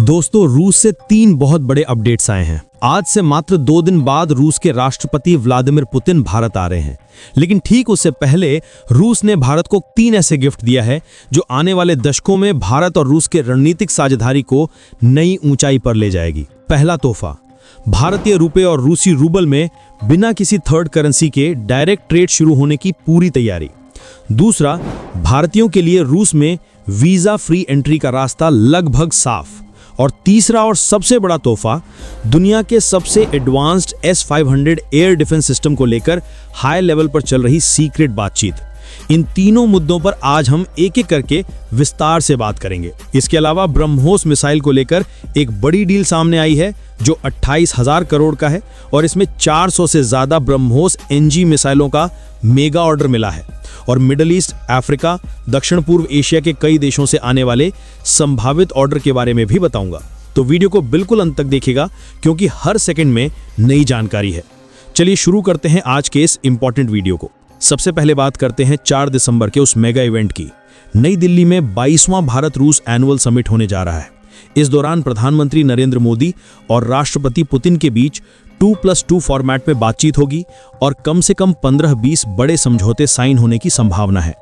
दोस्तों, रूस से 3 बहुत बड़े अपडेट्स आए हैं। आज से मात्र 2 दिन बाद रूस के राष्ट्रपति व्लादिमीर पुतिन भारत आ रहे हैं, लेकिन ठीक उससे पहले रूस ने भारत को 3 ऐसे गिफ्ट दिया है जो आने वाले दशकों में भारत और रूस के रणनीतिक साझेदारी को नई ऊंचाई पर ले जाएगी। पहला तोहफा, भारतीय रुपए और रूसी रूबल में बिना किसी थर्ड करेंसी के डायरेक्ट ट्रेड शुरू होने की पूरी तैयारी। दूसरा, भारतीयों के लिए रूस में वीजा फ्री एंट्री का रास्ता लगभग साफ। और तीसरा और सबसे बड़ा तोहफा, दुनिया के सबसे advanced S-500 air defence system को लेकर हाई लेवल पर चल रही सीक्रेट बातचीत। इन तीनों मुद्दों पर आज हम एक एक करके विस्तार से बात करेंगे। इसके अलावा ब्रह्मोस मिसाइल को लेकर एक बड़ी डील सामने आई है जो 28,000 करोड़ का है और इसमें 400 से ज्यादा ब्रह्मोस NG मिसाइलों का मेगा ऑर्डर मिला है। और मिडल ईस्ट, अफ्रीका, दक्षिण पूर्व एशिया के कई देशों से आने वाले संभावित ऑर्डर के बारे में भी बताऊंगा। तो वीडियो को बिल्कुल अंत तक देखिएगा क्योंकि हर सेकंड में नई जानकारी है। चलिए शुरू करते हैं आज के इस इंपॉर्टेंट वीडियो को। सबसे पहले बात करते हैं 4 दिसंबर के उस मेगा इवेंट की। नई दिल्ली में 22वां भारत रूस एनुअल समिट होने जा रहा है। इस दौरान प्रधानमंत्री नरेंद्र मोदी और राष्ट्रपति पुतिन के बीच 2+2 फॉर्मेट में बातचीत होगी और कम से कम 15-20 बड़े समझौते साइन होने की संभावना है।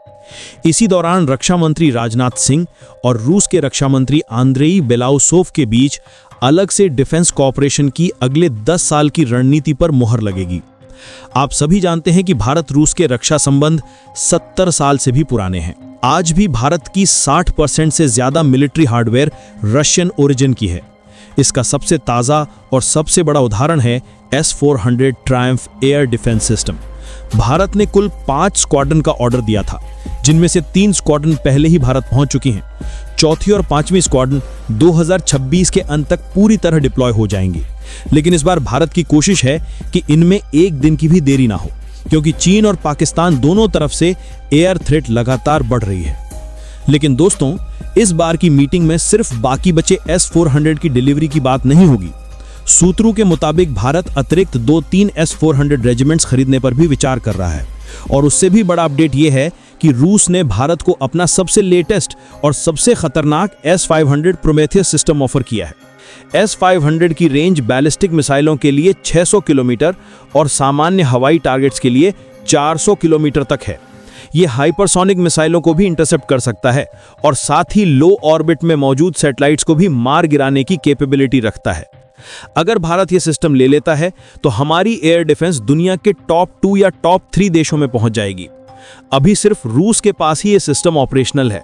इसी दौरान रक्षा मंत्री राजनाथ सिंह और रूस के रक्षा मंत्री आंद्रेई बेलाउसोव के बीच अलग से डिफेंस कोऑपरेशन की अगले 10 साल की रणनीति पर मुहर लगेगी। आप सभी जानते हैं कि भारत रूस के रक्षा संबंध 70 साल से भी पुराने हैं। आज भी भारत की 60% से ज्यादा मिलिट्री हार्डवेयर रशियन ओरिजिन की है। इसका सबसे ताज़ा और सबसे बड़ा उदाहरण है S-400 Triumph air defence system. Bharat ने कुल 5 स्क्वाड्रन का ऑर्डर दिया था, जिनमें से 3 स्क्वाड्रन पहले ही भारत पहुंच चुकी हैं। चौथी और 5वीं स्क्वाड्रन 2026 के अंत तक पूरी तरह डिप्लॉय हो जाएंगी। लेकिन इस बार भारत की कोशिश है कि इनमें एक दिन की भी देरी ना हो, क्योंकि चीन और पाकिस्तान दोनों तरफ से एयर थ्रेट लगातार बढ़ रही है। लेकिन दोस्तों, इस बार की मीटिंग में सिर्फ बाकी बचे S-400 की डिलीवरी की बात नहीं होगी। सूत्रों के मुताबिक भारत अतिरिक्त 2-3 S-400 रेजिमेंट्स खरीदने पर भी विचार कर रहा है। और उससे भी बड़ा अपडेट यह है कि रूस ने भारत को अपना सबसे लेटेस्ट और सबसे खतरनाक S-500 प्रोमेथियस सिस्टम ऑफर किया है। S-500 की रेंज बैलिस्टिक मिसाइलों के लिए 600 किलोमीटर और सामान्य हवाई टारगेट्स के लिए 400 किलोमीटर तक है। ये हाइपरसोनिक मिसाइलों को भी इंटरसेप्ट कर सकता है और साथ ही लो ऑर्बिट में मौजूद सैटेलाइट्स को भी मार गिराने की कैपेबिलिटी रखता है। अगर भारत ये सिस्टम ले लेता है तो हमारी एयर डिफेंस दुनिया के टॉप 2 या टॉप 3 देशों में पहुंच जाएगी। अभी सिर्फ रूस के पास ही ये सिस्टम ऑपरेशनल है।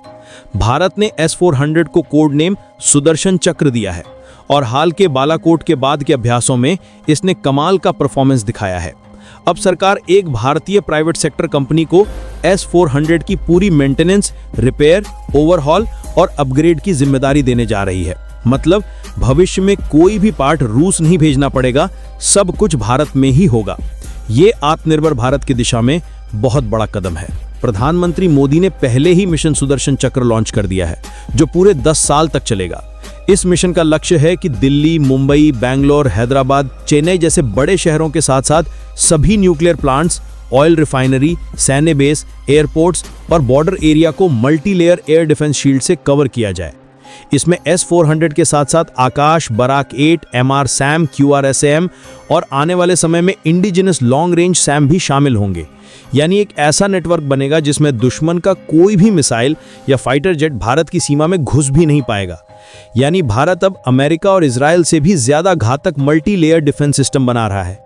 भारत ने S-400 को कोड नेम सुदर्शन चक्र दिया है और हाल के बालाकोट के बाद के अभ्यासों में इसने कमाल का परफॉर्मेंस दिखाया है। अब सरकार एक भारतीय प्राइवेट सेक्टर कंपनी को S-400 की पूरी मेंटेनेंस, रिपेयर, ओवरहॉल और अपग्रेड की जिम्मेदारी देने जा रही है। मतलब भविष्य में कोई भी पार्ट रूस नहीं भेजना पड़ेगा, सब कुछ भारत में ही होगा। ये आत्मनिर्भर भारत की दिशा में बहुत बड़ा कदम है। प्रधानमंत्री मोदी ने पहले ही मिशन सुदर्शन चक्र लॉन्च कर दिया है, जो पूरे 10 साल तक चलेगा। इस मिशन का लक्ष्य है कि दिल्ली, मुंबई, बेंगलोर, हैदराबाद, चेन्नई जैसे बड़े शहरों के साथ साथ सभी न्यूक्लियर प्लांट्स, ऑयल रिफाइनरी, सैन्य बेस, एयरपोर्ट्स और बॉर्डर एरिया को multi layer air defence shield से कवर किया जाए। इसमें S-400 के साथ साथ आकाश, बराक 8, MR-SAM, QRSAM और आने वाले समय में इंडिजिनस लॉन्ग रेंज SAM भी शामिल होंगे। यानी एक ऐसा नेटवर्क बनेगा जिसमें दुश्मन का कोई भी मिसाइल या फाइटर जेट भारत की सीमा में घुस भी नहीं पाएगा। यानी भारत अब अमेरिका और इजराइल से भी ज्यादा घातक मल्टी लेयर डिफेंस सिस्टम बना रहा है।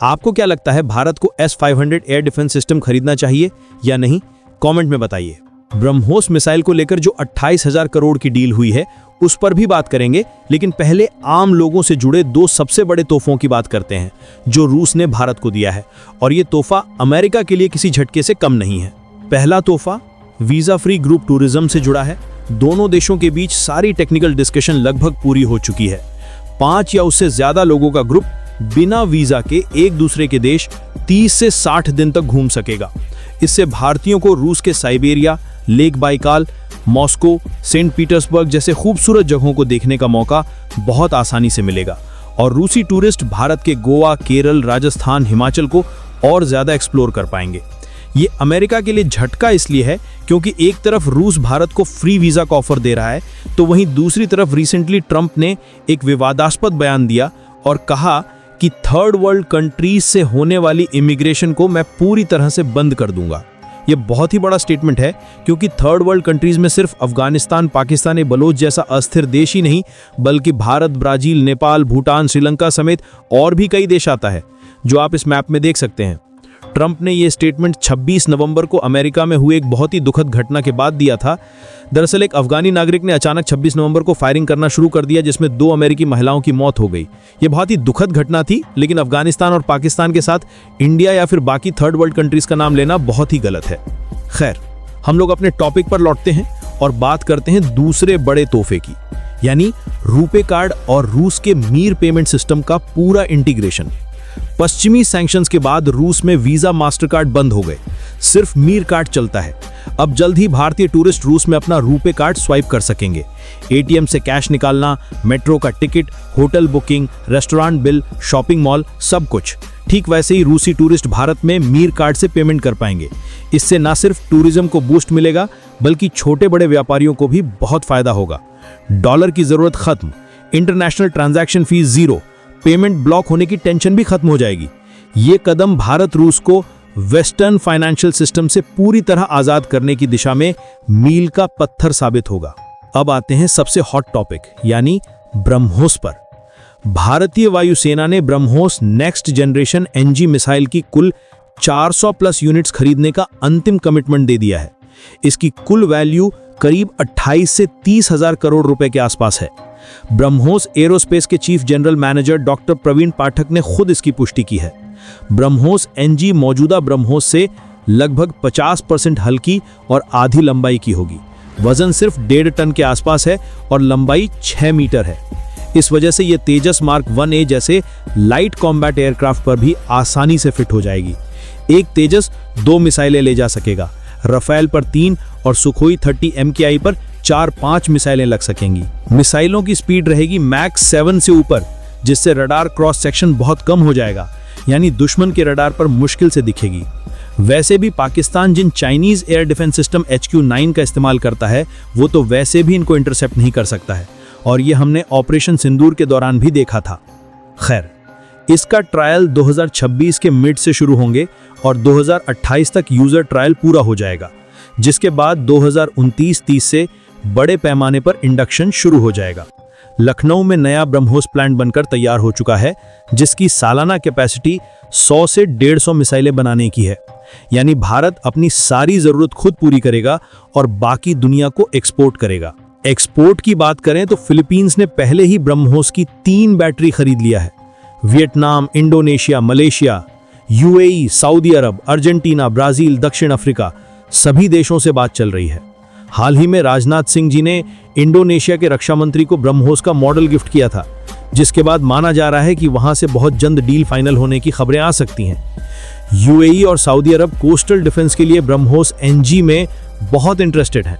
आपको क्या लगता है, भारत को S-500 एयर डिफेंस सिस्टम खरीदना चाहिए या नहीं? कमेंट में बताइए। ब्रह्मोस मिसाइल को लेकर जो 28,000 करोड़ की डील हुई है उस पर भी बात करेंगे, लेकिन पहले आम लोगों से जुड़े 2 सबसे बड़े तोहफों की बात करते हैं जो रूस ने भारत को दिया है। और ये तोहफा अमेरिका के लिए किसी झटके से कम नहीं है। पहला तोहफा वीजा फ्री ग्रुप टूरिज्म से जुड़ा है। दोनों देशों के बीच सारी टेक्निकल डिस्कशन लगभग पूरी हो चुकी है। 5 या उससे ज्यादा लोगों का ग्रुप बिना वीजा के एक दूसरे के देश 30 से 60 दिन तक घूम सकेगा। इससे भारतीयों को रूस के Siberia, lake Baikal, Moscow, saint Petersburg जैसे खूबसूरत जगहों को देखने का मौका बहुत आसानी से मिलेगा और रूसी टूरिस्ट भारत के गोवा, केरल, राजस्थान, हिमाचल को और ज्यादा एक्सप्लोर कर पाएंगे। ये अमेरिका के लिए झटका इसलिए है क्योंकि एक तरफ रूस भारत को फ्री वीजा का ऑफर दे रहा है, तो वहीं दूसरी तरफ रिसेंटली ट्रंप ने एक विवादास्पद बयान दिया और कहा कि थर्ड वर्ल्ड कंट्रीज से होने वाली इमिग्रेशन को मैं पूरी तरह से बंद कर दूंगा। ये बहुत ही बड़ा स्टेटमेंट है क्योंकि थर्ड वर्ल्ड कंट्रीज में सिर्फ अफगानिस्तान, पाकिस्तान, बलोच जैसा अस्थिर देश ही नहीं बल्कि भारत, ब्राजील, नेपाल, भूटान, श्रीलंका समेत और भी कई देश आता है, जो आप इस मैप में देख सकते हैं। ट्रंप ने यह स्टेटमेंट 26 नवंबर को अमेरिका में हुए एक बहुत ही दुखद घटना के बाद दिया था। दरअसल एक अफगानी नागरिक ने अचानक 26 नवंबर को फायरिंग करना शुरू कर दिया, जिसमें 2 अमेरिकी महिलाओं की मौत हो गई। यह बहुत ही दुखद घटना थी, लेकिन अफगानिस्तान और पाकिस्तान के साथ इंडिया या फिर बाकी थर्ड वर्ल्ड कंट्रीज का नाम लेना बहुत ही गलत है। खैर, हम लोग अपने टॉपिक पर लौटते हैं और बात करते हैं दूसरे बड़े तोहफे की, यानी रुपे कार्ड और रूस के मीर पेमेंट सिस्टम का पूरा इंटीग्रेशन। पश्चिमी सैंक्शंस के बाद रूस में वीजा, मास्टर कार्ड बंद हो गए, सिर्फ मीर कार्ड चलता है। अब जल्द ही भारतीय टूरिस्ट रूस में अपना रुपे कार्ड स्वाइप कर सकेंगे। एटीएम से कैश निकालना, मेट्रो का ticket, hotel booking, restaurant bill, shopping mall, सब कुछ। ठीक वैसे ही रूसी टूरिस्ट भारत में मीर कार्ड से पेमेंट कर पाएंगे। इससे न सिर्फ टूरिज्म को बूस्ट मिलेगा बल्कि छोटे बड़े व्यापारियों को भी बहुत फायदा होगा। डॉलर की जरूरत खत्म, international transaction fees zero, payment block होने की टेंशन भी खत्म हो जाएगी। ये कदम भारत रूस को वेस्टर्न फाइनेंशियल सिस्टम से पूरी तरह आजाद करने की दिशा में मील का पत्थर साबित होगा। अब आते हैं सबसे हॉट टॉपिक, यानी ब्रह्मोस पर। भारतीय वायुसेना ने BrahMos next generation NG missile की कुल 400 प्लस यूनिट्स खरीदने का अंतिम कमिटमेंट दे दिया है। इसकी कुल वैल्यू करीब 28 से 30 हजार करोड़ रुपए के आसपास है। ब्रह्मोस एरोस्पेस के chief general manager doctor Praveen Pathak ने खुद इसकी पुष्टि की है। ब्रह्मोस एनजी मौजूदा ब्रह्मोस से लगभग 50% हल्की और आधी लंबाई की होगी। वजन सिर्फ 1.5 टन के आसपास है और लंबाई 6 मीटर है। इस वजह से यह तेजस मार्क 1A जैसे लाइट कॉम्बैट एयरक्राफ्ट पर भी आसानी से फिट हो जाएगी। एक तेजस 2 मिसाइलें ले जा सकेगा। रफेल पर 3 और सुखोई 30 MKI पर 4-5 मिसाइलें लग सकेंगी। मिसाइलों की स्पीड रहेगी मैक्स 7 से ऊपर, जिससे रडार क्रॉस सेक्शन बहुत कम हो जाएगा, यानी दुश्मन के रडार पर मुश्किल से दिखेगी। वैसे भी पाकिस्तान जिन Chinese air defence system HQ-9 का इस्तेमाल करता है, वो तो वैसे भी इनको इंटरसेप्ट नहीं कर सकता है, और ये हमने ऑपरेशन सिंदूर के दौरान भी देखा था। खैर, इसका ट्रायल 2026 के मिड से शुरू होंगे और 2028 तक यूजर ट्रायल पूरा हो जाएगा, जिसके बाद 2029-30 से बड़े पैमाने पर इंडक्शन शुरू हो जाएगा। लखनऊ में नया ब्रह्मोस प्लांट बनकर तैयार हो चुका है, जिसकी सालाना कैपेसिटी 100 से 150 मिसाइलें बनाने की है। यानी भारत अपनी सारी जरूरत खुद पूरी करेगा और बाकी दुनिया को एक्सपोर्ट करेगा। एक्सपोर्ट की बात करें तो फिलीपींस ने पहले ही ब्रह्मोस की 3 बैटरी खरीद लिया है। Vietnam, Indonesia, Malaysia, UAE, Saudi Arabia, Argentina, Brazil, दक्षिण अफ्रीका, सभी देशों से बात चल रही है। हाल ही में राजनाथ सिंह जी ने इंडोनेशिया के रक्षा मंत्री को ब्रह्मोस का मॉडल गिफ्ट किया था, जिसके बाद माना जा रहा है कि वहां से बहुत जल्द डील फाइनल होने की खबरें आ सकती हैं। UAE और सऊदी अरब कोस्टल डिफेंस के लिए ब्रह्मोस NG में बहुत इंटरेस्टेड हैं।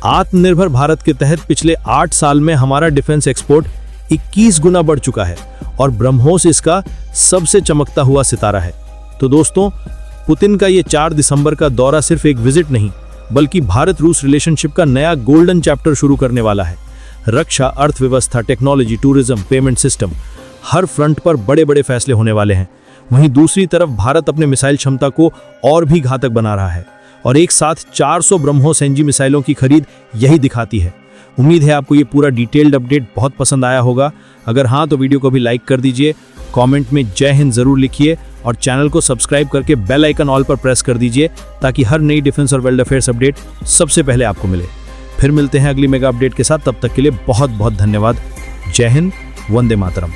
आत्मनिर्भर भारत के तहत पिछले 8 साल में हमारा डिफेंस एक्सपोर्ट 21 गुना बढ़ चुका है और ब्रह्मोस इसका सबसे चमकता हुआ सितारा है। तो दोस्तों, पुतिन का ये 4 दिसंबर का दौरा सिर्फ एक विजिट नहीं, बल्कि भारत रूस रिलेशनशिप का नया गोल्डन चैप्टर शुरू करने वाला है। रक्षा, अर्थव्यवस्था, टेक्नोलॉजी, टूरिज्म, पेमेंट सिस्टम, हर फ्रंट पर बड़े बड़े फैसले होने वाले हैं। वहीं दूसरी तरफ भारत अपने मिसाइल क्षमता को और भी घातक बना रहा है और एक साथ 400 ब्रह्मोस NG मिसाइलों की खरीद यही दिखाती है। उम्मीद है आपको ये पूरा डिटेल्ड अपडेट बहुत पसंद आया होगा। अगर हाँ, तो वीडियो को भी लाइक कर दीजिए, कमेंट में जय हिंद जरूर लिखिए और चैनल को सब्सक्राइब करके बेल आइकन ऑल पर प्रेस कर दीजिए, ताकि हर नई डिफेंस और वर्ल्ड अफेयर्स अपडेट सबसे पहले आपको मिले। फिर मिलते हैं अगली मेगा अपडेट के साथ, तब तक के लिए बहुत बहुत धन्यवाद। जय हिंद, वंदे मातरम।